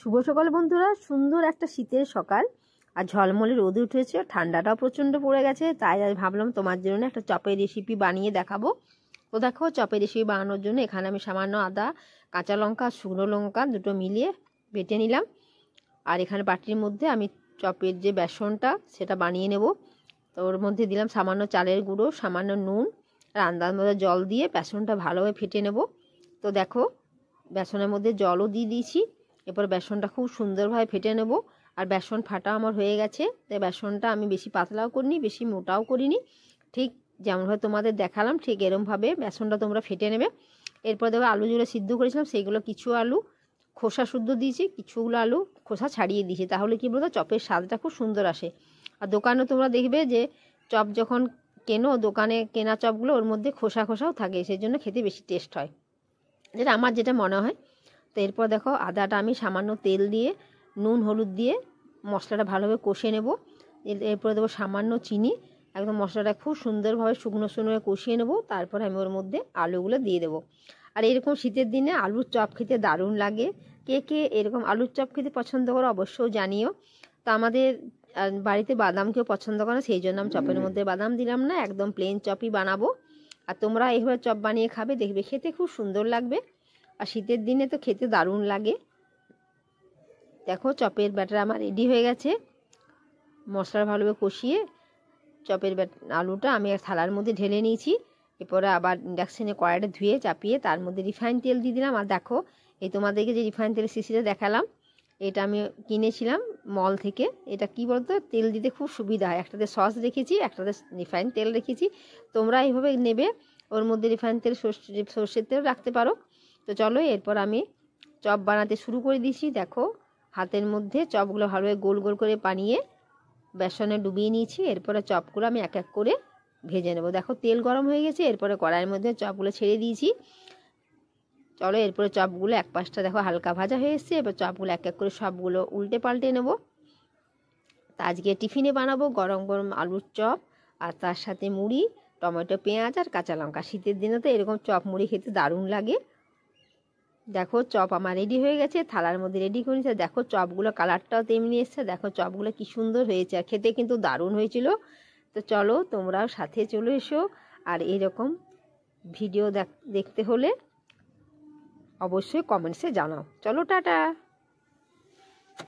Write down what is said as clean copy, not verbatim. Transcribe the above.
শুভ সকাল বন্ধুরা। সুন্দর একটা শীতের সকাল আর ঝলমলে রোদ উঠেছে, ঠান্ডাটাও প্রচণ্ড পড়ে গেছে। তাই আমি ভাবলাম তোমার জন্য একটা চপের রেসিপি বানিয়ে দেখাবো। তো দেখো, চপের রেসিপি বানানোর জন্য এখানে আমি সামান্য আদা, কাঁচা লঙ্কা, শুকনো লঙ্কা দুটো মিলিয়ে বেটে নিলাম। আর এখানে বাটির মধ্যে আমি চপের যে বেসনটা সেটা বানিয়ে নেব। তো ওর মধ্যে দিলাম সামান্য চালের গুঁড়ো, সামান্য নুন আর আন্দাজ মতো জল দিয়ে বেসনটা ভালোভাবে ফেটে নেব। তো দেখো, বেসনের মধ্যে জলও দিয়ে দিয়েছি। এরপর বেসনটা খুব সুন্দরভাবে ফেটে নেব। আর বেসন ফাটা আমার হয়ে গেছে। তাই বেসনটা আমি বেশি পাতলাও করিনি, বেশি মোটাও করিনি, ঠিক যেমনভাবে তোমাদের দেখালাম ঠিক এরমভাবে বেসনটা তোমরা ফেটে নেবে। এরপর দেখো, আলু যেগুলো সিদ্ধ করেছিলাম সেইগুলো কিছু আলু খোসা শুদ্ধ দিয়েছি, কিছুগুলো আলু খোসা ছাড়িয়ে দিয়েছি। তাহলে কি বলতো, চপের স্বাদটা খুব সুন্দর আসে। আর দোকানে তোমরা দেখবে যে চপ যখন কেনো, দোকানে কেনা চপগুলো ওর মধ্যে খোসা খোসাও থাকে, সেই জন্য খেতে বেশি টেস্ট হয়, যেটা আমার যেটা মনে হয়। তো এরপর দেখো, আদাটা আমি সামান্য তেল দিয়ে নুন হলুদ দিয়ে মশলাটা ভালোভাবে কষে নেব। এরপরে দেবো সামান্য চিনি। একদম মশলাটা খুব সুন্দরভাবে শুকনো শুকনো কষিয়ে নেব। তারপর আমি ওর মধ্যে আলুগুলো দিয়ে দেবো। আর এরকম শীতের দিনে আলুর চপ খেতে দারুণ লাগে। কে কে এরকম আলুর চপ খেতে পছন্দ করো অবশ্যই জানিও। তো আমাদের বাড়িতে বাদাম কেউ পছন্দ করে, সেই জন্য আমি চপের মধ্যে বাদাম দিলাম না, একদম প্লেন চপই বানাবো। আর তোমরা এইভাবে চপ বানিয়ে খাবে, দেখবে খেতে খুব সুন্দর লাগবে। আর শীতের দিনে তো খেতে দারুণ লাগে। দেখো, চপের ব্যাটার আমার রেডি হয়ে গেছে। মশলা ভালোভাবে কষিয়ে চপের আলুটা আমি এক থালার মধ্যে ঢেলে নিয়েছি। এরপরে আবার ইন্ডাকশানে কড়াইটা ধুয়ে চাপিয়ে তার মধ্যে রিফাইন তেল দিয়ে দিলাম। আর দেখো, এই তোমাদেরকে যে রিফাইন তেলের শিশিটা দেখালাম, এটা আমি কিনেছিলাম মল থেকে। এটা কি বলতো, তেল দিতে খুব সুবিধা হয়। একটাতে সস রেখেছি, একটাতে রিফাইন তেল রেখেছি। তোমরা এইভাবে নেবে, ওর মধ্যে রিফাইন তেল, সর্ষের তেল রাখতে পারো। তো চলো, এরপর আমি চপ বানাতে শুরু করে দিয়েছি। দেখো, হাতের মধ্যে চপগুলো ভালোভাবে গোল গোল করে বানিয়ে বেসনে ডুবিয়ে নিয়েছি। এরপরে চপগুলো আমি এক এক করে ভেজে নেব। দেখো, তেল গরম হয়ে গেছে। এরপরে কড়াইয়ের মধ্যে চপগুলো ছেড়ে দিয়েছি। চলো, এরপরে চপগুলো এক পাশটা দেখো হালকা ভাজা হয়ে এসছে। এবার চপগুলো এক এক করে সবগুলো উল্টে পাল্টে নেব। তা আজকে টিফিনে বানাবো গরম গরম আলুর চপ, আর তার সাথে মুড়ি, টমেটো, পেঁয়াজ আর কাঁচা লঙ্কা। শীতের দিনে তো এরকম চপ মুড়ি খেতে দারুণ লাগে। দেখো, চপ আমার রেডি হয়ে গেছে, থালার মধ্যে রেডি করে নিয়েছে। দেখো, চপগুলো কালারটাও তেমনি এসছে। দেখো, চপগুলো কি সুন্দর হয়েছে, আর খেতে কিন্তু দারুণ হয়েছিল। তো চলো, তোমরাও সাথে চলে এসো। আর এরকম ভিডিও দেখতে হলে অবশ্যই কমেন্টসে জানাও। চলো, টাটা।